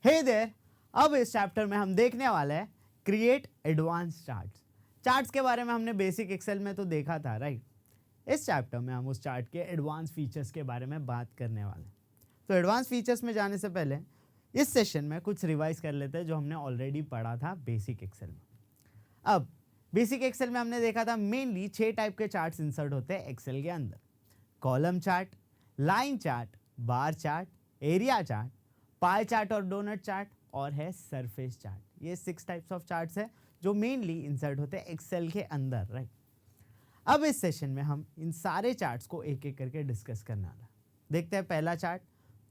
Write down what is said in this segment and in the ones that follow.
हे there, अब इस chapter में हम देखने वाले हैं क्रिएट एडवांस चार्ट्स। चार्ट्स के बारे में हमने बेसिक एक्सेल में तो देखा था, राइट। इस चैप्टर में हम उस चार्ट के एडवांस फीचर्स के बारे में बात करने वाले हैं। तो एडवांस फीचर्स में जाने से पहले इस सेशन में कुछ रिवाइज कर लेते हैं जो हमने ऑलरेडी पढ़ा था बेसिक एक्सेल में। अब बेसिक एक्सेल में हमने देखा था मेनली 6 टाइप के चार्ट्स इंसर्ट होते हैं एक्सेल के अंदर। Column chart, line chart, bar chart, area chart, pie chart और डोनट चार्ट और है सरफेस चार्ट। ये 6 टाइप्स ऑफ चार्ट्स है जो मेनली इंसर्ट होते हैं एक्सेल के अंदर, राइट। अब इस सेशन में हम इन सारे चार्ट्स को एक एक करके डिस्कस करने वाला। देखते हैं पहला chart,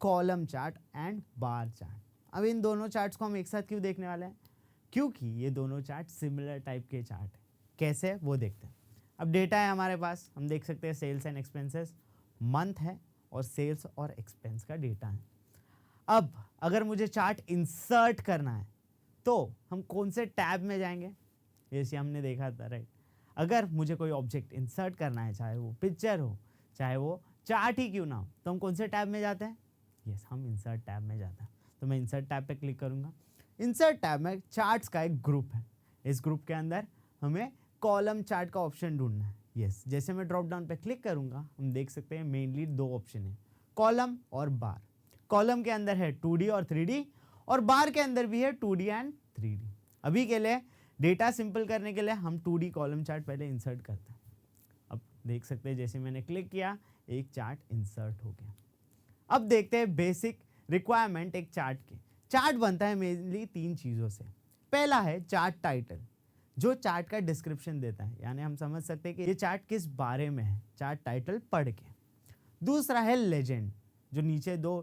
column chart and bar chart. अब इन दोनों चार्ट्स को हम एक साथ क्यों देखने वाले हैं? क्योंकि ये दोनों चार्ट सिमिलर टाइप के चार्ट है। कैसे, वो देखते हैं। अब डेटा है हमारे पास, हम देख सकते हैं सेल्स एंड एक्सपेंसेस, मंथ है और सेल्स और एक्सपेंस का डेटा है। अब अगर मुझे चार्ट इंसर्ट करना है तो हम कौन से टैब में जाएंगे? जैसे हमने देखा था, राइट। अगर मुझे कोई ऑब्जेक्ट इंसर्ट करना है, चाहे वो पिक्चर हो, चाहे वो चार्ट ही क्यों ना हो, तो हम कौन से टैब में जाते हैं? यस, हम इंसर्ट टैब में जाते हैं। तो मैं इंसर्ट टैब पे क्लिक करूंगा। इंसर्ट टैब में चार्ट्स का एक ग्रुप है। इस ग्रुप के अंदर हमें कॉलम चार्ट का ऑप्शन ढूंढना है। यस, जैसे मैं ड्रॉप डाउन पे क्लिक करूंगा, हम देख सकते हैं मेनली 2 ऑप्शन है, कॉलम और बार। कॉलम के अंदर है 2D और 3D और बार के अंदर भी है 2D एंड 3D। अभी के लिए डेटा सिंपल करने के लिए हम 2D कॉलम चार्ट पहले इंसर्ट करते हैं। अब देख सकते हैं जैसे मैंने क्लिक किया, एक चार्ट इंसर्ट हो गया। अब देखते हैं बेसिक रिक्वायरमेंट एक चार्ट के। चार्ट बनता है मेनली 3 चीज़ों से। पहला है चार्ट टाइटल, जो चार्ट का डिस्क्रिप्शन देता है, यानी हम समझ सकते हैं कि ये चार्ट किस बारे में है, चार्ट टाइटल पढ़ के। दूसरा है लेजेंड, जो नीचे 2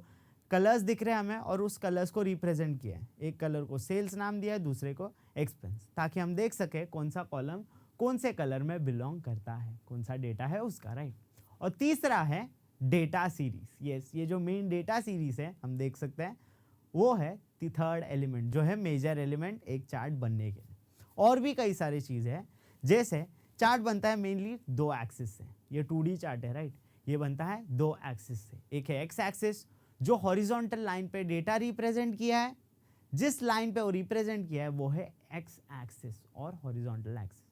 कलर्स दिख रहे हैं हमें और उस कलर्स को रिप्रेजेंट किया है। एक कलर को सेल्स नाम दिया है, दूसरे को एक्सपेंस, ताकि हम देख सके कौन सा कॉलम कौन से कलर में बिलोंग करता है, कौन सा डेटा है उसका, राइट। और तीसरा है डेटा सीरीज। यस, ये जो मेन डेटा सीरीज है हम देख सकते हैं वो है थर्ड एलिमेंट, जो है मेजर एलिमेंट एक चार्ट बनने के लिए। और भी कई सारी चीज़ें हैं, जैसे चार्ट बनता है मेनली 2 एक्सिस से। ये 2D चार्ट है, राइट। ये बनता है 2 एक्सिस से। एक है एक्स एक्सिस, जो हॉरिजॉन्टल लाइन पे डेटा रिप्रेजेंट किया है। जिस लाइन पे वो रिप्रेजेंट किया है वो है एक्स एक्सिस और हॉरिजॉन्टल एक्सिस।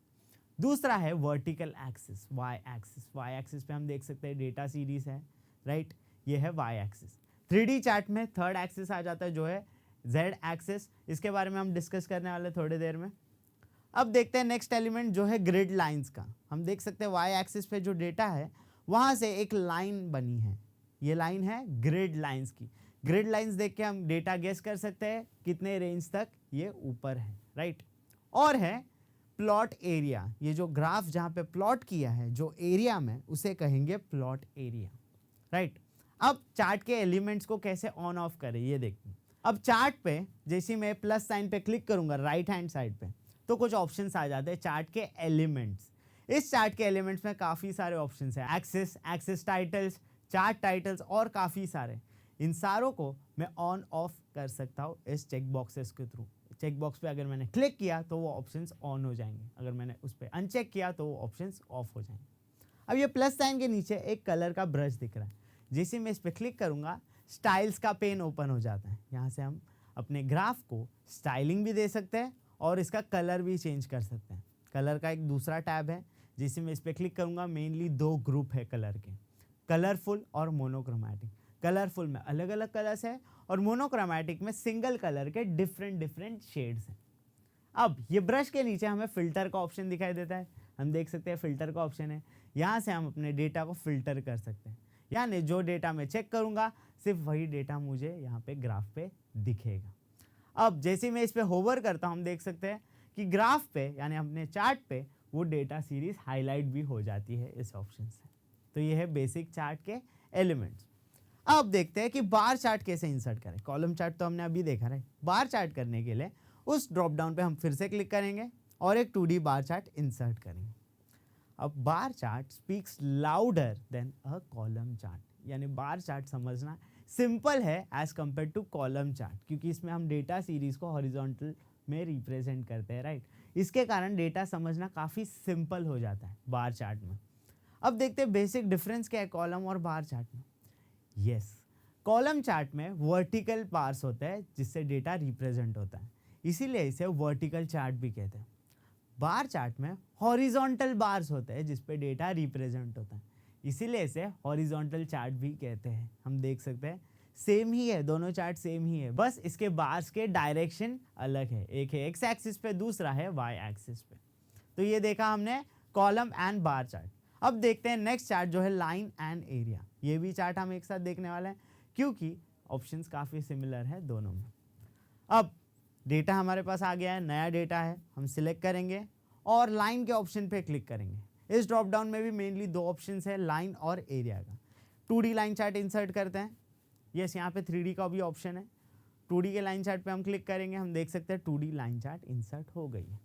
दूसरा है vertical axis, Y axis. Y axis पे हम देख सकते हैं डेटा सीरीज है, राइट। ये है वाई एक्सिस। 3D चार्ट में थर्ड एक्सिस आ जाता है, जो है जेड एक्सिस। इसके बारे में हम डिस्कस करने वाले थोड़ी देर में। अब देखते हैं नेक्स्ट एलिमेंट, जो है ग्रिड लाइंस का। हम देख सकते हैं वाई एक्सिस पे जो डेटा है वहाँ से एक लाइन बनी है। ये लाइन है ग्रिड लाइंस की। ग्रिड लाइंस देख के हम डेटा गेस कर सकते हैं कितने रेंज तक ये ऊपर है, राइट। और है प्लॉट एरिया, ये जो ग्राफ जहाँ पे प्लॉट किया है जो एरिया में, उसे कहेंगे प्लॉट एरिया, राइट। अब चार्ट के एलिमेंट्स को कैसे ऑन ऑफ करें ये देखते हैं। अब चार्ट पे जैसे मैं प्लस साइन पे क्लिक करूंगा राइट हैंड साइड पे, तो कुछ ऑप्शंस आ जाते हैं चार्ट के एलिमेंट्स। इस चार्ट के एलिमेंट्स में काफ़ी सारे ऑप्शंस हैं, axis, axis titles, chart titles और काफ़ी सारे। इन सारों को मैं ऑन ऑफ कर सकता हूँ इस चेक बॉक्सेस के थ्रू। चेक बॉक्स पे अगर मैंने क्लिक किया तो वो ऑप्शंस ऑन हो जाएंगे, अगर मैंने उस पर अनचेक किया तो वो ऑप्शंस ऑफ हो जाएंगे। अब ये प्लस साइन के नीचे एक कलर का ब्रश दिख रहा है, जैसे मैं इस पर क्लिक करूँगा स्टाइल्स का पेन ओपन हो जाता है। यहाँ से हम अपने ग्राफ को स्टाइलिंग भी दे सकते हैं और इसका कलर भी चेंज कर सकते हैं। कलर का एक दूसरा टैब है, जिसे मैं इस पर क्लिक करूँगा, मेनली 2 ग्रुप है कलर के, कलरफुल और मोनोक्रोमैटिक। कलरफुल में अलग अलग कलर्स है और मोनोक्रोमैटिक में सिंगल कलर के डिफरेंट शेड्स हैं। अब ये ब्रश के नीचे हमें फिल्टर का ऑप्शन दिखाई देता है। हम देख सकते हैं फिल्टर का ऑप्शन है, यहाँ से हम अपने डेटा को फिल्टर कर सकते हैं। यानी जो डेटा मैं चेक करूँगा सिर्फ वही डेटा मुझे यहाँ पे ग्राफ पे दिखेगा। अब जैसे मैं इस पर होवर करता हूँ, हम देख सकते हैं कि ग्राफ पे यानी अपने चार्ट पे वो डेटा सीरीज हाईलाइट भी हो जाती है इस ऑप्शन से। तो ये है बेसिक चार्ट के एलिमेंट्स। अब देखते हैं कि बार चार्ट कैसे इंसर्ट करें। कॉलम चार्ट तो हमने अभी देखा है। बार चार्ट करने के लिए उस ड्रॉप डाउन पे हम फिर से क्लिक करेंगे और एक 2D बार चार्ट इंसर्ट करेंगे। अब bar chart speaks louder than a column chart, यानी बार चार्ट समझना सिंपल है as compare to column chart, क्योंकि इसमें हम डेटा सीरीज को हॉरिजॉन्टल में रिप्रेजेंट करते हैं, राइट। इसके कारण डेटा समझना काफ़ी सिंपल हो जाता है बार चार्ट में। अब देखते हैं बेसिक डिफरेंस क्या है कॉलम और बार चार्ट में। यस, कॉलम चार्ट में वर्टिकल बार्स होते हैं जिससे डेटा रिप्रेजेंट होता है, इसीलिए इसे वर्टिकल चार्ट भी कहते हैं। बार चार्ट में हॉरिजॉन्टल बार्स होते हैं जिस पे डेटा रिप्रेजेंट होता है, इसीलिए इसे हॉरिजॉन्टल चार्ट भी कहते हैं। हम देख सकते हैं सेम ही है, दोनों चार्ट सेम ही है, बस इसके बार्स के डायरेक्शन अलग है, एक है एक्स एक्सिस पे, दूसरा है वाई एक्सिस पे। तो ये देखा हमने कॉलम एंड बार चार्ट। अब देखते हैं नेक्स्ट चार्ट जो है लाइन एंड एरिया। ये भी चार्ट हम एक साथ देखने वाले हैं क्योंकि ऑप्शंस काफ़ी सिमिलर है दोनों में। अब डेटा हमारे पास आ गया है, नया डेटा है, हम सिलेक्ट करेंगे और लाइन के ऑप्शन पे क्लिक करेंगे। इस ड्रॉप डाउन में भी मेनली दो ऑप्शंस है, लाइन और एरिया का। 2D लाइन चार्ट इंसर्ट करते हैं। यस, यहाँ पे 3D का भी ऑप्शन है। 2D के लाइन चार्ट पे हम क्लिक करेंगे, हम देख सकते हैं 2D लाइन चार्ट इंसर्ट हो गई है।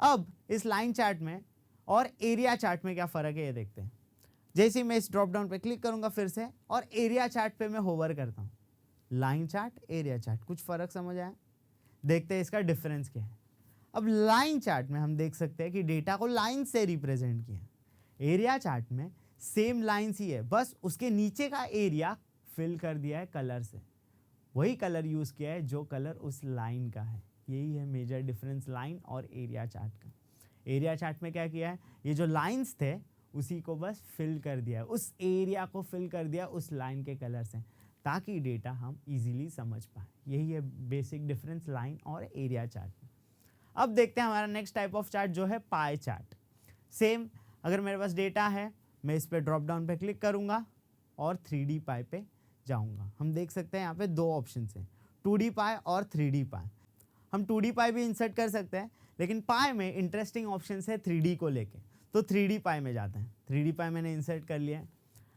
अब इस लाइन चार्ट में और एरिया चार्ट में क्या फ़र्क है ये देखते हैं। जैसे ही मैं इस ड्रॉप डाउन पे क्लिक करूंगा फिर से और एरिया चार्ट पे मैं होवर करता हूँ, लाइन चार्ट एरिया चार्ट, कुछ फ़र्क समझ आया? देखते हैं इसका डिफरेंस क्या है। अब लाइन चार्ट में हम देख सकते हैं कि डेटा को लाइन से रिप्रेजेंट किया। एरिया चार्ट में सेम लाइन्स ही है, बस उसके नीचे का एरिया फिल कर दिया है कलर से, वही कलर यूज़ किया है जो कलर उस लाइन का है। यही है मेजर डिफरेंस लाइन और एरिया चार्ट का। एरिया चार्ट में क्या किया है, ये जो लाइन्स थे उसी को बस फिल कर दिया है, उस एरिया को फिल कर दिया उस लाइन के कलर से, ताकि डेटा हम इजीली समझ पाए। यही है बेसिक डिफरेंस लाइन और एरिया चार्ट में। अब देखते हैं हमारा नेक्स्ट टाइप ऑफ चार्ट जो है पाई चार्ट। सेम, अगर मेरे पास डेटा है, मैं इस पर ड्रॉप डाउन पे क्लिक करूँगा और 3D पाई पे जाऊँगा। हम देख सकते हैं यहाँ पे दो ऑप्शन हैं, 2D पाई और 3D पाई। हम 2D पाई भी इंसर्ट कर सकते हैं, लेकिन पाई में इंटरेस्टिंग ऑप्शन है 3D को लेके, तो 3D पाई में जाते हैं। 3D पाई मैंने इंसर्ट कर लिया है।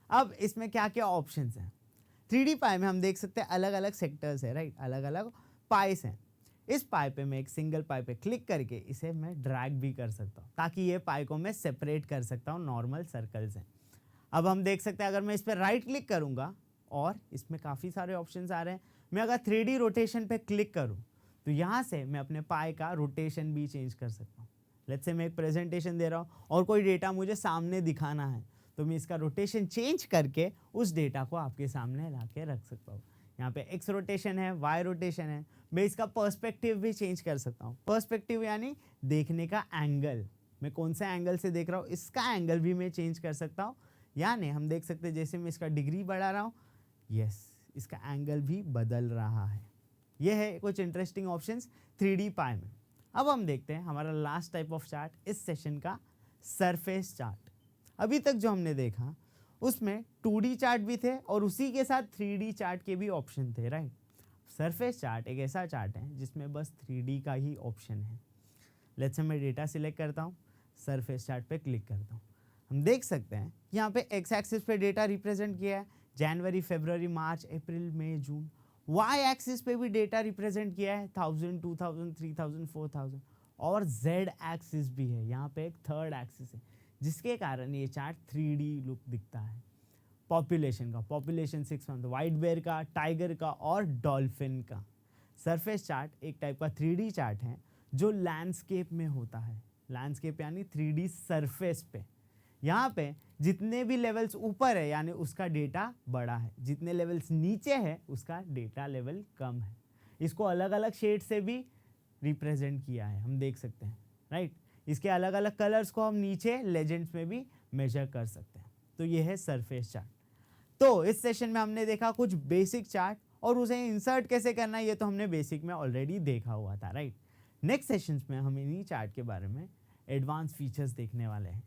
अब इसमें क्या क्या ऑप्शंस हैं। 3D पाई में हम देख सकते हैं अलग अलग सेक्टर्स है, राइट, अलग अलग पाइस हैं। इस पाई पे मैं एक सिंगल पाई पे क्लिक करके इसे मैं ड्रैग भी कर सकता हूँ, ताकि ये पाई को मैं सेपरेट कर सकता हूँ नॉर्मल सर्कल से। अब हम देख सकते हैं अगर मैं इस पर राइट क्लिक करूँगा और इसमें काफ़ी सारे ऑप्शंस आ रहे हैं, मैं अगर 3D रोटेशन पे क्लिक करूँ तो यहाँ से मैं अपने पाई का रोटेशन भी चेंज कर सकता हूँ। लेट्स से मैं एक प्रेजेंटेशन दे रहा हूँ और कोई डेटा मुझे सामने दिखाना है, तो मैं इसका रोटेशन चेंज करके उस डेटा को आपके सामने ला के रख सकता हूँ। यहाँ पे एक्स रोटेशन है, वाई रोटेशन है, मैं इसका पर्सपेक्टिव भी चेंज कर सकता हूँ। पर्सपेक्टिव यानी देखने का एंगल, मैं कौन सा एंगल से देख रहा हूँ इसका एंगल भी मैं चेंज कर सकता हूँ। यानी हम देख सकते हैं जैसे मैं इसका डिग्री बढ़ा रहा हूँ, यस, इसका एंगल भी बदल रहा है। यह है कुछ इंटरेस्टिंग ऑप्शंस 3D पाई में। अब हम देखते हैं हमारा लास्ट टाइप ऑफ चार्ट इस सेशन का, सरफेस चार्ट। अभी तक जो हमने देखा उसमें 2D चार्ट भी थे और उसी के साथ 3D चार्ट के भी ऑप्शन थे, राइट। सरफेस चार्ट एक ऐसा चार्ट है जिसमें बस 3D का ही ऑप्शन है। लेट्स से मैं डेटा सिलेक्ट करता हूँ, सरफेस चार्ट पे क्लिक करता हूँ। हम देख सकते हैं यहाँ पे एक्स एक्सिस पे डेटा रिप्रेजेंट किया है, जनवरी, फरवरी, मार्च, अप्रैल, मई, जून। वाई एक्सिस पे भी डेटा रिप्रेजेंट किया है 1000, 2000, 3000, 4000, और जेड एक्सिस भी है, यहाँ पे एक थर्ड एक्सिस है, जिसके कारण ये चार्ट 3D लुक दिखता है। पॉपुलेशन का, पॉपुलेशन 6 मंथ, वाइट बेयर का, टाइगर का और डॉल्फिन का। सरफेस चार्ट एक टाइप का 3D चार्ट है जो लैंडस्केप में होता है। लैंडस्केप यानी 3D सरफेस पे। यहाँ पे जितने भी लेवल्स ऊपर है यानी उसका डेटा बड़ा है, जितने लेवल्स नीचे है उसका डेटा लेवल कम है। इसको अलग अलग शेड से भी रिप्रेजेंट किया है, हम देख सकते हैं, राइट। इसके अलग अलग कलर्स को हम नीचे लेजेंड्स में भी मेजर कर सकते हैं। तो ये है सरफेस चार्ट। तो इस सेशन में हमने देखा कुछ बेसिक चार्ट, और उसे इंसर्ट कैसे करना है ये तो हमने बेसिक में ऑलरेडी देखा हुआ था, राइट। नेक्स्ट सेशंस में हम इन्हीं चार्ट के बारे में एडवांस फीचर्स देखने वाले हैं।